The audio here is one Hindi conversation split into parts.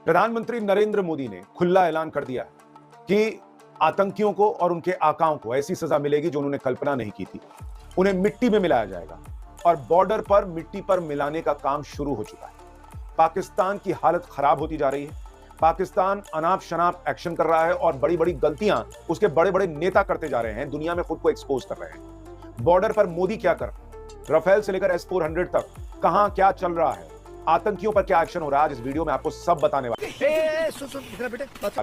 प्रधानमंत्री नरेंद्र मोदी ने खुला ऐलान कर दिया कि आतंकियों को और उनके आकाओं को ऐसी सजा मिलेगी जो उन्होंने कल्पना नहीं की थी। उन्हें मिट्टी में मिलाया जाएगा और बॉर्डर पर मिट्टी पर मिलाने का काम शुरू हो चुका है। पाकिस्तान की हालत खराब होती जा रही है। पाकिस्तान अनाप शनाप एक्शन कर रहा है और बड़ी बड़ी गलतियां उसके बड़े बड़े नेता करते जा रहे हैं, दुनिया में खुद को एक्सपोज कर रहे हैं। बॉर्डर पर मोदी क्या कर, राफेल से लेकर S-400 तक कहां क्या चल रहा है, आतंकियों पर क्या एक्शन हो रहा है, आज इस वीडियो में आपको सब बताने वाला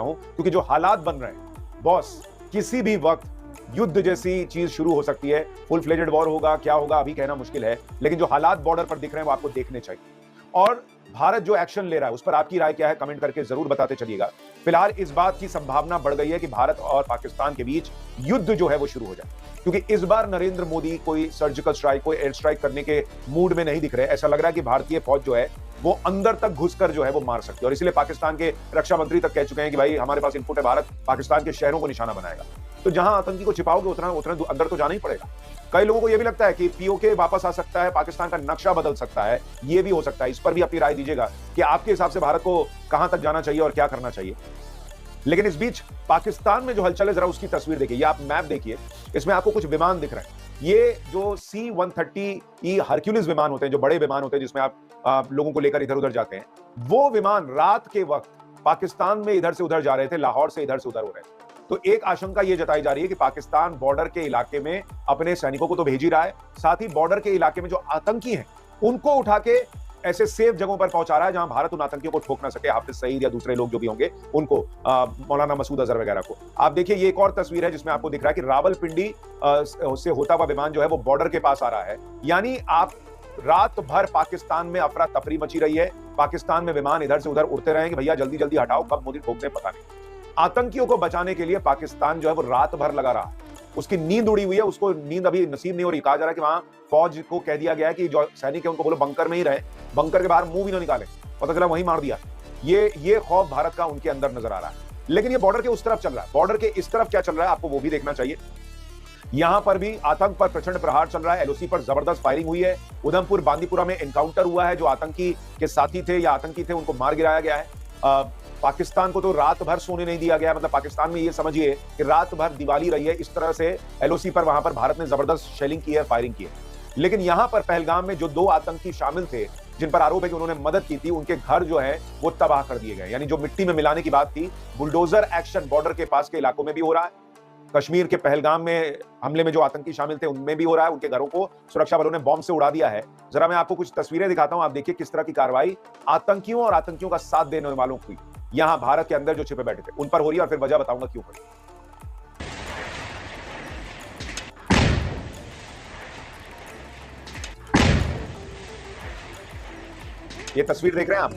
हूं, क्योंकि जो हालात बन रहे हैं बॉस, किसी भी वक्त युद्ध जैसी चीज शुरू हो सकती है। फुल फ्लेजेड वॉर होगा, क्या होगा अभी कहना मुश्किल है, लेकिन जो हालात बॉर्डर पर दिख रहे हैं वो आपको देखने चाहिए। और भारत जो एक्शन ले रहा है उस पर आपकी राय क्या है, कमेंट करके जरूर बताते चलिएगा। फिलहाल इस बात की संभावना बढ़ गई है कि भारत और पाकिस्तान के बीच युद्ध जो है वो शुरू हो जाए, क्योंकि इस बार नरेंद्र मोदी कोई सर्जिकल स्ट्राइक, कोई एयर स्ट्राइक करने के मूड में नहीं दिख रहे। ऐसा लग रहा है कि भारतीय फौज जो है वो अंदर तक घुसकर जो है वो मार सकती है, और इसलिए पाकिस्तान के रक्षा मंत्री तक कह चुके हैं कि भाई हमारे पास इनपुट है, भारत पाकिस्तान के शहरों को निशाना बनाएगा। तो जहां आतंकी को छिपाओगे उतना अंदर तो जाना ही पड़ेगा। कई लोगों को यह भी लगता है कि पीओके वापस आ सकता है, पाकिस्तान का नक्शा बदल सकता है, यह भी हो सकता है। इस पर भी अपनी राय दीजिएगा कि आपके हिसाब से भारत को कहां तक जाना चाहिए और क्या करना चाहिए। लेकिन इस बीच पाकिस्तान में जो हलचल है, जरा उसकी तस्वीर देखिए। ये आप मैप देखिए, इसमें आपको कुछ विमान दिख रहे हैं। ये जो C-130E हरक्यूलिस विमान होते हैं, जो बड़े विमान होते हैं जिसमें आप लोगों को लेकर इधर उधर जाते हैं, वो विमान रात के वक्त पाकिस्तान में इधर से उधर जा रहे थे, लाहौर से इधर से उधर हो रहे थे। तो एक आशंका यह जताई जा रही है कि पाकिस्तान बॉर्डर के इलाके में अपने सैनिकों को तो भेज ही रहा है, साथ ही बॉर्डर के इलाके में जो आतंकी हैं उनको उठा के ऐसे सेफ जगहों पर पहुंचा रहा है जहां भारत उन आतंकियों को ठोक ना सके, हाफिज सईद या दूसरे लोग जो भी होंगे उनको, मौलाना मसूद अजहर वगैरह को। आप देखिए, ये एक और तस्वीर है जिसमें आपको दिख रहा है कि रावलपिंडी से होता हुआ विमान जो है वो बॉर्डर के पास आ रहा है। यानी आप रात भर पाकिस्तान में अफरा तफरी मची रही है, पाकिस्तान में विमान इधर से उधर उड़ते रहे कि भैया जल्दी जल्दी हटाओ, कब मोदी ठोकते पता नहीं। आतंकियों को बचाने के लिए पाकिस्तान जो है वो रात भर लगा रहा है, उसकी नींद उड़ी हुई है, उसको नींद अभी नसीब नहीं हो रही। कहा जा रहा है कि वहां फौज को कह दिया गया है कि जो सैनिक है उनको बोलो बंकर में ही रहे, बंकर के बाहर मुंह भी ना निकाले, पता चला वहीं मार दिया। ये खौफ भारत का उनके अंदर नजर आ रहा है। लेकिन ये बॉर्डर के उस तरफ चल रहा है, बॉर्डर के इस तरफ क्या चल रहा है आपको वो भी देखना चाहिए। यहां पर भी आतंक पर प्रचंड प्रहार चल रहा है, LOC पर जबरदस्त फायरिंग हुई है। उधमपुर बांदीपुरा में एनकाउंटर हुआ है, जो आतंकी के साथी थे या आतंकी थे उनको मार गिराया गया है। पाकिस्तान को तो रात भर सोने नहीं दिया गया, मतलब पाकिस्तान में ये समझिए कि रात भर दिवाली रही है। इस तरह से LOC पर वहां पर भारत ने जबरदस्त शेलिंग की है, फायरिंग की है। लेकिन यहां पर पहलगाम में जो 2 आतंकी शामिल थे जिन पर आरोप है कि उन्होंने मदद की थी, उनके घर जो है वो तबाह कर दिए गए। यानी जो मिट्टी में मिलाने की बात थी, बुलडोजर एक्शन बॉर्डर के पास के इलाकों में भी हो रहा है। कश्मीर के पहलगाम में हमले में जो आतंकी शामिल थे उनमें भी हो रहा है, उनके घरों को सुरक्षा बलों ने बॉम्ब से उड़ा दिया है। जरा मैं आपको कुछ तस्वीरें दिखाता हूं, आप देखिए किस तरह की कार्रवाई आतंकियों और आतंकियों का साथ देने वालों की यहां भारत के अंदर जो छिपे बैठे थे उन पर हो रही है, और फिर वजह बताऊंगा क्यों पड़ी। ये तस्वीर देख रहे हैं आप,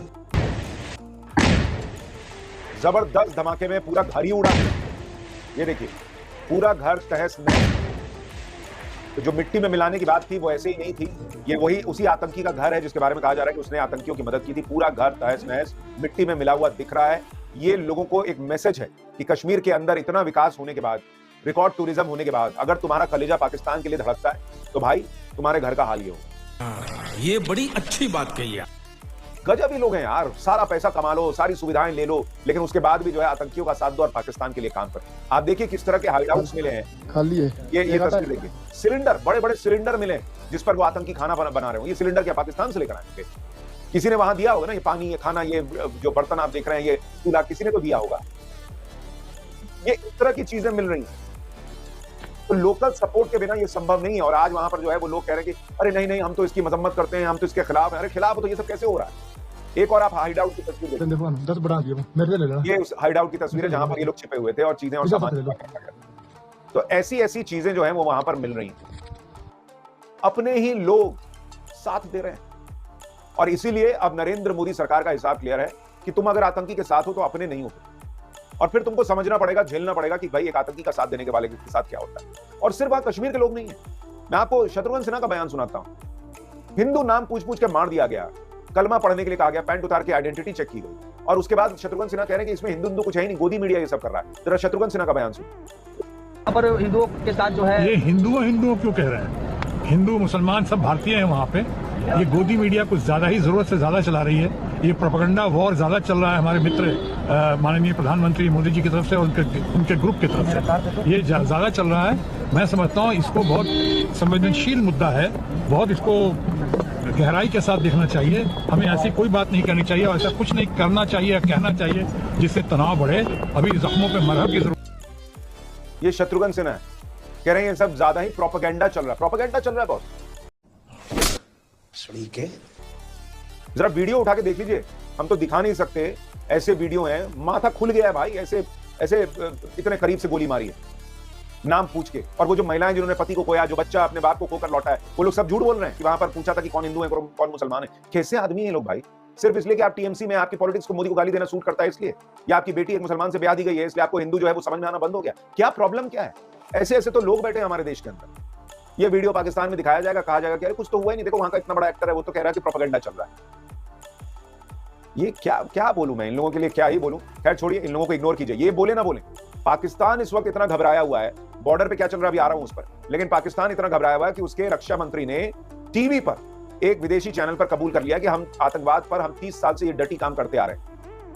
जबरदस्त धमाके में पूरा घर ही उड़ा दिया। ये देखिए, पूरा घर तहस नहस। तो जो मिट्टी में मिलाने की बात थी वो ऐसे ही नहीं थी, ये वही उसी आतंकी का घर है जिसके बारे में कहा जा रहा है कि उसने आतंकियों की मदद की थी। पूरा घर तहस नहस मिट्टी में मिला हुआ दिख रहा है। ये लोगों को एक मैसेज है कि कश्मीर के अंदर इतना विकास होने के बाद, रिकॉर्ड टूरिज्म होने के बाद, अगर तुम्हारा कलेजा पाकिस्तान के लिए धड़कता है तो भाई तुम्हारे घर का हाल ये हो। ये बड़ी अच्छी बात कही है। गजब ही लोग हैं यार, सारा पैसा कमा लो, सारी सुविधाएं ले लो, लेकिन उसके बाद भी जो है आतंकियों का साथ दो और पाकिस्तान के लिए काम करो। आप देखिए किस तरह के हाइडआउट्स मिले हैं, खाली है। ये तस्वीर देखिए, सिलेंडर, बड़े बड़े सिलेंडर मिले जिस पर वो आतंकी खाना बना रहे हो। ये सिलेंडर क्या पाकिस्तान से लेकर आएंगे? किसी ने वहां दिया होगा ना, ये पानी, ये खाना, ये जो बर्तन आप देख रहे हैं, ये चूल्हा किसी ने तो दिया होगा। ये इस तरह की चीजें मिल रही हैं, तो लोकल सपोर्ट के बिना ये संभव नहीं है। और आज वहां पर जो है वो लोग कह रहे हैं कि अरे नहीं हम तो इसकी मजम्मत करते हैं, हम तो इसके खिलाफ हैं। अरे खिलाफ हो तो ये सब कैसे हो रहा है? एक और आप हाइड आउट की तस्वीर देखिए, 10 बढ़ा दिया मेरे ले लेना। ये उस हाइड आउट की तस्वीर है जहां पर ये लोग छिपे हुए थे और चीजें और सामान। तो ऐसी चीजें जो है वो वहां पर मिल रही हैं, अपने ही लोग साथ दे रहे हैं। और इसीलिए अब नरेंद्र मोदी सरकार का हिसाब क्लियर है कि तुम अगर आतंकी के साथ हो तो अपने नहीं हो, और फिर तुमको समझना पड़ेगा, झेलना पड़ेगा कि भाई एक आतंकी का साथ देने के वाले के साथ क्या होता है। और सिर्फ बात कश्मीर के लोग नहीं है, मैं आपको शत्रुघ्न सिन्हा का बयान सुनाता हूं। हिंदू नाम पूछ के मार दिया गया, कलमा पढ़ने के लिए कहा गया, पैंट उतार के आइडेंटिटी चेक की गई, और उसके बाद शत्रुघ्न सिन्हा कह रहे हैं कि इसमें हिंदू कुछ है ही नहीं, गोदी मीडिया ये सब कर रहा है। जरा शत्रुघ्न सिन्हा का बयान सुनो। पर हिंदुओं के साथ जो है, ये हिंदुओं क्यों कह रहे हैं? हिंदू मुसलमान सब भारतीय हैं वहाँ पे, ये गोदी मीडिया कुछ ज्यादा ही जरूरत से ज्यादा चला रही है। ये प्रोपेगेंडा वॉर ज्यादा चल रहा है हमारे मित्र माननीय प्रधानमंत्री मोदी जी की तरफ से और उनके ग्रुप की तरफ से ये ज्यादा चल रहा है। मैं समझता हूँ इसको बहुत संवेदनशील मुद्दा है, बहुत इसको गहराई के साथ देखना चाहिए। हमें ऐसी कोई बात नहीं करनी चाहिए और ऐसा कुछ नहीं करना चाहिए या कहना चाहिए जिससे तनाव बढ़े। अभी जख्मों पे मरहम की जरूरत। ये शत्रुघ्न सिन्हा है, कह रहे हैं सब ज्यादा ही प्रोपेगेंडा चल रहा है। प्रोपेगेंडा चल रहा है बहुत। जरा वीडियो उठा के देख लीजिए, हम तो दिखा नहीं सकते, ऐसे वीडियो हैं, माथा खुल गया है भाई। ऐसे ऐसे इतने करीब से गोली मारी है नाम पूछ के। और वो जो महिलाएं जिन्होंने पति को खोया, जो बच्चा अपने बाप को खोकर लौटा है, वो लोग सब झूठ बोल रहे हैं कि वहां पर पूछा था कि कौन हिंदू है कौन मुसलमान है। कैसे आदमी है लोग भाई? सिर्फ इसलिए कि आप टीएमसी में आपकी पॉलिटिक्स को मोदी को गाली देना सूट करता है इसलिए, या आपकी बेटी एक मुसलमान से ब्याह दी गई है इसलिए आपको हिंदू जो है वो समझ में आना बंद हो गया। क्या प्रॉब्लम क्या है? ऐसे ऐसे तो लोग बैठे हैं हमारे देश के अंदर। ये वीडियो पाकिस्तान में दिखाया जाएगा, कहा जाएगा कि कुछ तो हुआ ही नहीं, देखो वहां का इतना बड़ा एक्टर है वो तो कह रहा है कि प्रोपेगेंडा चल रहा है। ये क्या बोलूं मैं इन लोगों के लिए, क्या ही बोलूं। खैर छोड़िए, इन लोगों को इग्नोर कीजिए। ये बोले ना बोले, पाकिस्तान इस वक्त इतना घबराया हुआ है, बॉर्डर पे क्या चल रहा है अभी आ रहा हूं उस पर, लेकिन पाकिस्तान इतना घबराया हुआ है कि उसके रक्षा मंत्री ने टीवी पर एक विदेशी चैनल पर कबूल कर लिया कि हम आतंकवाद पर हम 30 साल से ये डटी काम करते आ रहे हैं।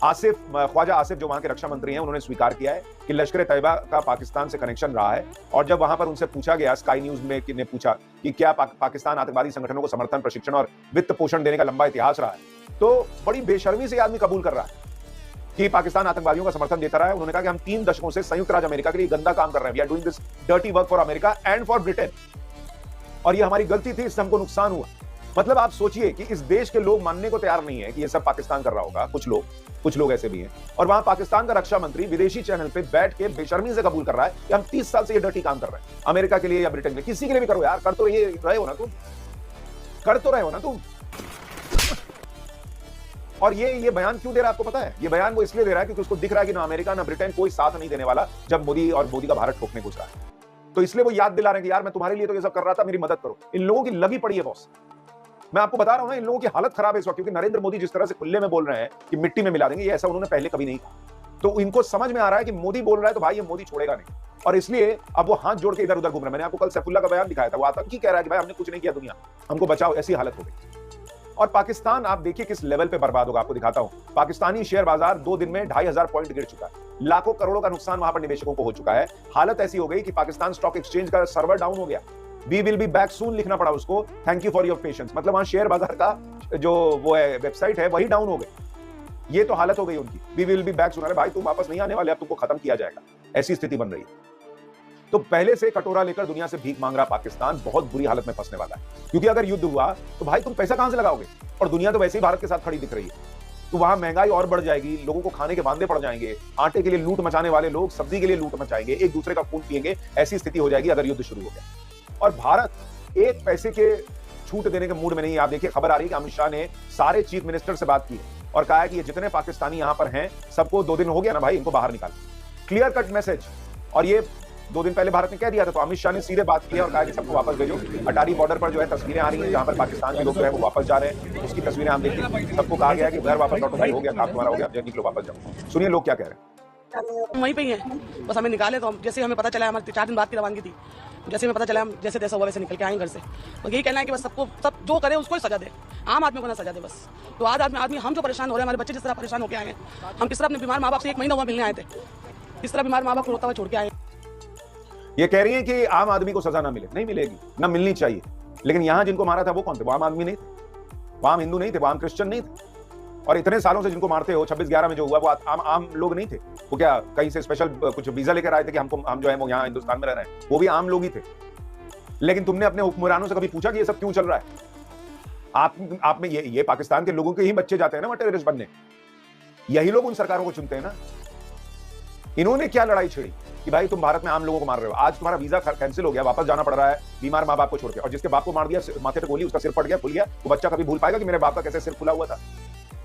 ख्वाजा आसिफ जो वहां के रक्षा मंत्री हैं, उन्होंने स्वीकार किया है कि लश्कर तैयबा का पाकिस्तान से कनेक्शन रहा है। और जब वहां पर उनसे पूछा गया, स्काई न्यूज में ने पूछा कि क्या पाकिस्तान आतंकवादी संगठनों को समर्थन, प्रशिक्षण और वित्त पोषण देने का लंबा इतिहास रहा है, तो बड़ी बेशर्मी से आदमी कबूल कर रहा है कि पाकिस्तान आतंकवादियों का समर्थन देता रहा है। उन्होंने कहा कि हम 3 दशकों से संयुक्त राज्य अमेरिका के लिए गंदा काम कर रहे हैं। We are doing this dirty work for America and for Britain, और ये हमारी गलती थी, इससे हमको नुकसान हुआ। मतलब आप सोचिए कि इस देश के लोग मानने को तैयार नहीं है कि ये सब पाकिस्तान कर रहा होगा। कुछ लोग ऐसे भी हैं, और वहां पाकिस्तान का रक्षा मंत्री विदेशी चैनल पे बैठ के बेशर्मी से कबूल कर रहा है कि हम 30 साल से ये डर्टी काम कर रहे हैं अमेरिका के लिए या ब्रिटेन के लिए। किसी के लिए भी करो यार, कर तो रहे हो ना तुम। और ये बयान क्यों दे रहा है आपको पता है? ये बयान वो इसलिए दे रहा है क्योंकि उसको दिख रहा है कि ना अमेरिका ना ब्रिटेन कोई साथ नहीं देने वाला जब मोदी का भारत ठोकने घुस रहा है। तो इसलिए वो याद दिला रहे हैं कि यार मैं तुम्हारे लिए तो ये सब कर रहा था, मेरी मदद करो। इन लोगों की लगी पड़ी है बॉस। मैं आपको बता रहा हूं ना, इन लोगों की हालत खराब है इस वक्त, क्योंकि नरेंद्र मोदी जिस तरह से खुले में बोल रहे हैं कि मिट्टी में मिला देंगे, ये ऐसा उन्होंने पहले कभी नहीं कहा। तो इनको समझ में आ रहा है कि मोदी बोल रहा है तो भाई ये मोदी छोड़ेगा नहीं, और इसलिए अब वो हाथ जोड़ के इधर उधर घूम रहे हैं। मैंने आपको कल सैफुल्ला का बयान दिखाया था, वो आतंकी कह रहा है कि भाई हमने कुछ नहीं किया, दुनिया हमको बचाओ, ऐसी हालत हो गई। और पाकिस्तान आप देखिए किस लेवल पे बर्बाद होगा। आपको दिखाता हूं, पाकिस्तानी शेयर बाजार 2 दिन में 2500 पॉइंट गिर चुका है। लाखों करोड़ों का नुकसान वहां पर निवेशकों को हो चुका है। हालत ऐसी हो गई कि पाकिस्तान स्टॉक एक्सचेंज का सर्वर डाउन हो गया। We will be back soon लिखना पड़ा उसको, thank you for your patience. मतलब वहां शेयर बाजार का जो वो है वेबसाइट है वही डाउन हो गई। ये तो हालत हो गई उनकी। We will be back soon, अरे भाई तुम वापस नहीं आने वाले, अब तुमको खत्म किया जाएगा, ऐसी स्थिति बन रही है। तो पहले से कटोरा लेकर दुनिया से भीख मांग रहा पाकिस्तान बहुत बुरी हालत में फंसने वाला है, क्योंकि अगर युद्ध हुआ तो भाई तुम पैसा कहां से लगाओगे? और दुनिया तो वैसे ही भारत के साथ खड़ी दिख रही है, तो वहां महंगाई और बढ़ जाएगी, लोगों को खाने के वांदे पड़ जाएंगे, आटे के लिए लूट मचाने वाले लोग सब्जी के लिए लूट मचाएंगे, एक दूसरे का खून पिएंगे, ऐसी स्थिति हो जाएगी अगर युद्ध शुरू हो गया। और भारत एक पैसे के छूट देने के मूड में नहीं है। आप देखिए खबर आ रही है कि अमित शाह ने सारे चीफ मिनिस्टर से बात की है और कहा है कि ये जितने पाकिस्तानी यहां पर हैं सबको 2 दिन हो गया ना भाई, इनको बाहर निकाल। Clear cut message. और ये 2 दिन पहले भारत ने कह दिया था, तो अमित शाह ने सीधे बात की है और कहा कि सबको वापस भेजो। अटारी बॉर्डर पर जो है तस्वीरें आ रही हैं जहां पर पाकिस्तान के लोग जो है वो वापस जा रहे हैं, उसकी तस्वीरें आप देखिए। सबको कहा गया है कि घर वापस लौटो भाई, हो गया काम तुम्हारा, हो गया, निकलो वापस जाओ। सुनिए लोग क्या कह रहे हैं। वहीं पे ही है, बस हमें निकाले तो हम जैसे हमें पता चला, हमारे 4 दिन बाद की रवानगी थी, जैसे हमें पता चला हम जैसे तैसा हुआ वैसे निकल के आए घर से। तो यही कहना है कि बस सबको सब जो करे उसको ही सजा दे, आम आदमी को ना सजा दे बस। तो आज आदमी हम जो परेशान हो रहे हैं, हमारे बच्चे जिस तरह परेशान होकर आए हैं, हम किस तरह अपने बीमार माँ बाप से 1 महीना हुआ मिलने आए थे, किस तरह बीमार माँ बाप को रोता हुआ छोड़ के आए। ये कह रही है कि आम आदमी को सजा ना मिले, नहीं मिलेगी, ना मिलनी चाहिए। लेकिन यहां जिनको मारा था वो कौन थे? वो आम आदमी नहीं थे, वो आम हिंदू नहीं थे, वो आम क्रिश्चियन नहीं थे। और इतने सालों से जिनको मारते हो, 26/11 में जो हुआ वो आम लोग नहीं थे। वो क्या कहीं से स्पेशल कुछ वीजा लेकर आए थे कि हम जो है वो यहाँ हिंदुस्तान में रह रहे हैं? वो भी आम लोग ही थे। लेकिन तुमने अपने हुक्मरानों से कभी पूछा कि ये सब क्यों चल रहा है? आप में ये पाकिस्तान के लोगों के ही बच्चे जाते हैं ना टेररिस्ट बनने, यही लोग उन सरकारों को चुनते हैं ना। इन्होंने क्या लड़ाई छेड़ी कि भाई तुम भारत में आम लोगों को मार रहे हो? आज तुम्हारा वीजा कैंसिल हो गया, वापस जाना पड़ रहा है बीमार माँ बाप को छोड़ के। और जिसके बाप को मार दिया, माथे पे गोली, उसका सिर फट गया, फूल गया, वो बच्चा कभी भूल पाएगा कि मेरे बाप का कैसे सिर फुला हुआ था?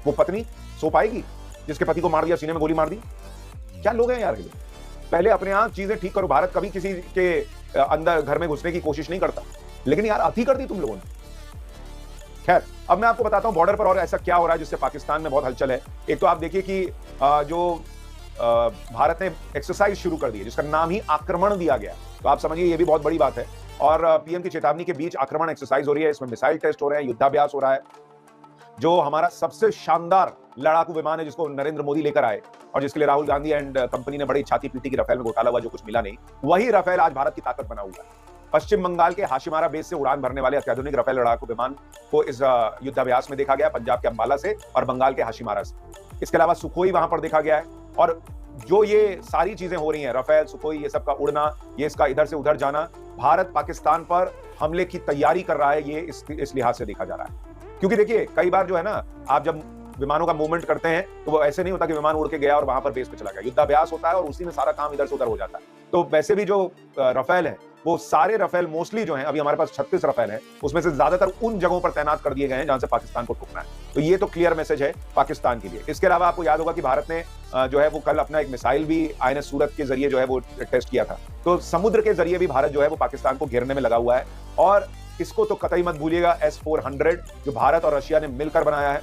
वो पत्नी सो पाएगी जिसके पति को मार दिया, सीने में गोली मार दी? क्या लोग हैं यार ये लोग। पहले अपने आप चीजें ठीक करो। भारत कभी किसी के अंदर घर में घुसने की कोशिश नहीं करता, लेकिन यार अति कर दी तुम लोगों ने। खैर अब मैं आपको बताता हूं बॉर्डर पर और ऐसा क्या हो रहा है जिससे पाकिस्तान में बहुत हलचल है। एक तो आप देखिए कि जो भारत ने एक्सरसाइज शुरू कर दी है जिसका नाम ही आक्रमण दिया गया, तो आप समझिए ये भी बहुत बड़ी बात है। और पीएम की चेतावनी के बीच आक्रमण एक्सरसाइज हो रही है, इसमें मिसाइल टेस्ट हो रहे हैं, युद्धाभ्यास हो रहा है। जो हमारा सबसे शानदार लड़ाकू विमान है जिसको नरेंद्र मोदी लेकर आए और जिसके लिए राहुल गांधी एंड कंपनी ने बड़ी छाती पीटी की राफेल में घोटाला हुआ जो कुछ मिला नहीं, वही राफेल आज भारत की ताकत बना हुआ है। पश्चिम बंगाल के हाशिमारा बेस से उड़ान भरने वाले अत्याधुनिक राफेल लड़ाकू विमान को इस युद्धाभ्यास में देखा गया, पंजाब के अंबाला से और बंगाल के हाशिमारा से। इसके अलावा सुखोई वहां पर देखा गया है। और जो ये सारी चीजें हो रही हैं, राफेल, सुखोई, ये सब का उड़ना, ये इसका इधर से उधर जाना, भारत पाकिस्तान पर हमले की तैयारी कर रहा है, ये इस लिहाज से देखा जा रहा है। क्योंकि देखिए कई बार जो है ना, आप जब विमानों का मूवमेंट करते हैं तो वो ऐसे नहीं होता कि विमान उड़ के गया और वहां पर बेस पे चला गया। युद्धाभ्यास होता है और उसी में सारा काम इधर से उधर हो जाता है। तो वैसे भी जो राफेल है, वो सारे राफेल मोस्टली जो हैं, अभी हमारे पास 36 राफेल है, उसमें से ज्यादातर उन जगहों पर तैनात कर दिए गए हैं जहां से पाकिस्तान को ठुकना है। तो ये तो क्लियर मैसेज है पाकिस्तान के लिए। इसके अलावा आपको याद होगा कि भारत ने जो है वो कल अपना एक मिसाइल भी INS सूरत के जरिए जो है वो टेस्ट किया था। तो समुद्र के जरिए भी भारत जो है वो पाकिस्तान को घेरने में लगा हुआ है। और इसको तो कतई मत भूलिएगा, S-400 जो भारत और रशिया ने मिलकर बनाया है।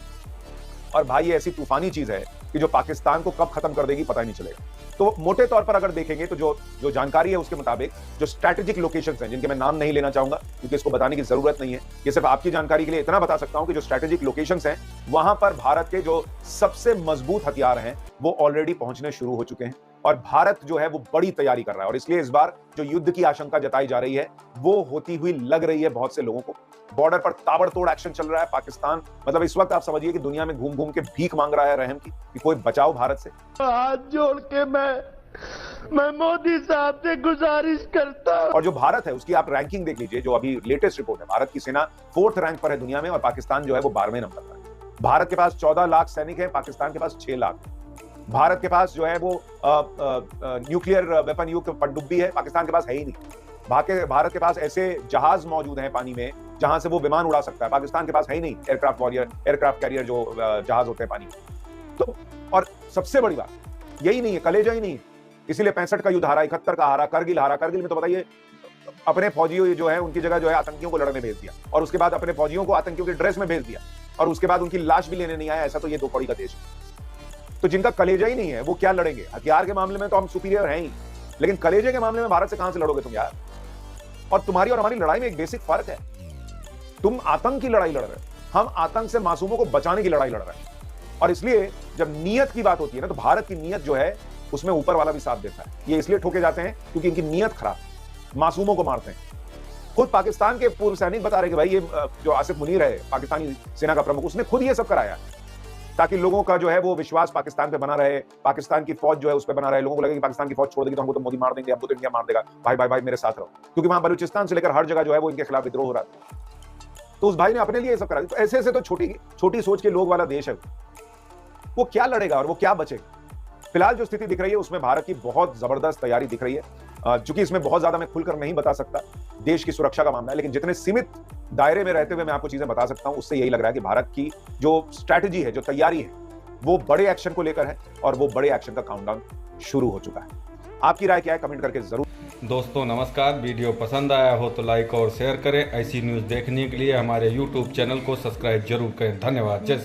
और भाई ये ऐसी तूफानी चीज है कि जो पाकिस्तान को कब खत्म कर देगी पता ही नहीं चलेगा। तो मोटे तौर पर अगर देखेंगे तो जो जानकारी है उसके मुताबिक जो स्ट्रैटेजिक लोकेशंस हैं, जिनके मैं नाम नहीं लेना चाहूंगा क्योंकि इसको बताने की जरूरत नहीं है, ये सिर्फ आपकी जानकारी के लिए इतना बता सकता हूं कि जो स्ट्रैटेजिक लोकेशंस हैं वहां पर भारत के जो सबसे मजबूत हथियार हैं वो ऑलरेडी पहुंचने शुरू हो चुके हैं। और भारत जो है वो बड़ी तैयारी कर रहा है। और इसलिए इस बार जो युद्ध की आशंका जताई जा रही है वो होती हुई लग रही है बहुत से लोगों को। बॉर्डर पर ताबड़तोड़ एक्शन चल रहा है। पाकिस्तान मतलब इस वक्त आप समझिए कि दुनिया में घूम घूम के भीख मांग रहा है रहम की कि कोई बचाओ भारत से। हाथ जोड़ के मैं मोदी साहब से गुजारिश करता हूं। और जो भारत है उसकी आप रैंकिंग देख लीजिए, जो अभी लेटेस्ट रिपोर्ट है, भारत की सेना 4th रैंक पर है दुनिया में और पाकिस्तान जो है वो 12वें नंबर पर है। भारत के पास 14 लाख सैनिक हैं, पाकिस्तान के पास 6 लाख। भारत के पास जो है वो न्यूक्लियर वेपन युक्त पनडुब्बी है, पाकिस्तान के पास है ही नहीं। भारत के पास ऐसे जहाज मौजूद हैं पानी में जहां से वो विमान उड़ा सकता है, पाकिस्तान के पास है ही नहीं। एयरक्राफ्ट वॉरियर, एयरक्राफ्ट कैरियर जो जहाज होते हैं पानी में। तो और सबसे बड़ी बात यही नहीं है, कलेजा ही नहीं है। इसीलिए 65 का युद्ध हारा, 71 का हारा, करगिल हारा। करगिल में तो बताइए अपने फौजियों जो है उनकी जगह जो है आतंकियों को लड़ने भेज दिया और उसके बाद अपने फौजियों को आतंकियों के ड्रेस में भेज दिया और उसके बाद उनकी लाश भी लेने नहीं आया। ऐसा तो ये 2 कौड़ी का देश है। तो जिनका कलेजा ही नहीं है वो क्या लड़ेंगे? हथियार के मामले में तो हम सुपीरियर हैं ही, लेकिन कलेजे के मामले में भारत से कहां से लड़ोगे तुम यार? और तुम्हारी और हमारी लड़ाई में एक बेसिक फर्क है। तुम आतंक की लड़ाई लड़ रहे हो, हम आतंक से मासूमों को बचाने की लड़ाई लड़ रहे हैं। और इसलिए जब नीयत की बात होती है ना, तो भारत की नीयत जो है उसमें ऊपर वाला भी साथ देता है। ये इसलिए ठोके जाते हैं क्योंकि इनकी नीयत खराब, मासूमों को मारते हैं। खुद पाकिस्तान के पूर्व सैनिक बता रहे कि भाई ये जो आसिफ मुनीर है पाकिस्तानी सेना का प्रमुख, उसने खुद ये सब कराया ताकि लोगों का जो है वो विश्वास पाकिस्तान पे बना रहे, पाकिस्तान की फौज जो है उस पे बना रहे। लोगों को लगे कि पाकिस्तान की फौज छोड़ देगी तो हमको तो मोदी मार देंगे, हमको तो इंडिया मार देगा। भाई भाई भाई मेरे साथ रहो, क्योंकि वहां बलूचिस्तान से लेकर हर जगह जो है वो इनके खिलाफ विद्रोह हो रहा था। तो उस भाई ने अपने लिए ये सब करा। तो ऐसे ऐसे तो छोटी सोच के लोग वाला देश है। वो क्या लड़ेगा और वो क्या बचेगा? फिलहाल जो स्थिति दिख रही है उसमें भारत की बहुत जबरदस्त तैयारी दिख रही है। चूंकि इसमें बहुत ज्यादा मैं खुलकर नहीं बता सकता, देश की सुरक्षा का मामला है, लेकिन जितने सीमित दायरे में रहते हुए मैं आपको चीजें बता सकता हूं उससे यही लग रहा है कि भारत की जो स्ट्रैटेजी है, जो तैयारी है, वो बड़े एक्शन को लेकर है और वो बड़े एक्शन का काउंटडाउन शुरू हो चुका है। आपकी राय क्या है कमेंट करके जरूर। दोस्तों नमस्कार, वीडियो पसंद आया हो तो लाइक और शेयर करें। ऐसी न्यूज़ देखने के लिए हमारे YouTube चैनल को सब्सक्राइब जरूर करें। धन्यवाद। जय श्री